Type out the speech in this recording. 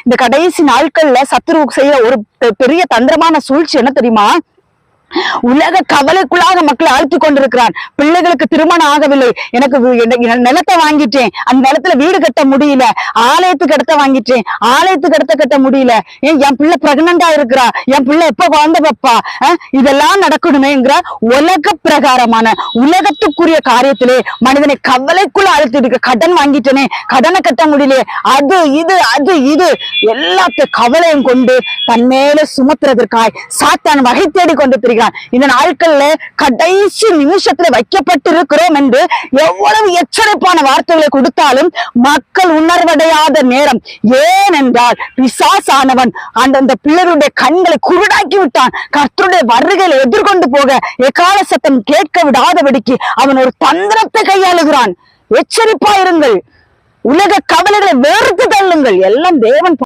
இந்த கடைசி நாட்கள்ல சத்துரு செய்ய ஒரு பெரிய தந்திரமான சூழ்ச்சி என்ன தெரியுமா? உலக கவலைக்குள்ளாக மக்களை ஆழ்த்தி கொண்டிருக்கிறான். பிள்ளைகளுக்கு திருமணம் ஆகவில்லை, எனக்கு நிலத்தை வாங்கிட்டேன், அந்த நிலத்துல வீடு கட்ட முடியல, ஆலயத்துக்கு இடத்த வாங்கிட்டேன், ஆலயத்துக்கு இடத்த கட்ட முடியல, என் பிள்ளை பிரெக்னண்டா இருக்கிறா, என் பிள்ளை எப்ப குழந்தை வைப்பா, இதெல்லாம் நடக்கணுமேங்கிற உலக பிரகாரமான உலகத்துக்குரிய காரியத்திலே மனிதனை கவலைக்குள்ள ஆழ்த்தி இருக்கு. கடன் வாங்கிட்டேனே, கடனை கட்ட முடியலையே, அது இது எல்லாத்த கவலையும் கொண்டு தன் மேல சுமத்துறதற்காய் சாத்தான் வகை தேடி கொண்டு திரிகிறான். இந்த நாட்கள்ல கடைசி நிமிஷத்துல வைக்கப்பட்டிருக்கிறோம் என்று எவ்வளவு எச்சரிப்பான வார்த்தைகளை கொடுத்தாலும் மக்கள் உணர்வடையாத நேரம். ஏனென்றால் பிசாசானவன் அந்த பிள்ளைகளுடைய கண்களை குருடாக்கி விட்டான். கர்த்தருடைய வருகையை எதிர்கொண்டு போக எக்கால சத்தம் கேட்க விடாதபடிக்கு அவன் ஒரு தந்திரத்தை கையாளுகிறான். எச்சரிப்பா இருங்கள். உலக கவலைகளை வெறுத்து தள்ளுங்கள். எல்லாம் தேவன்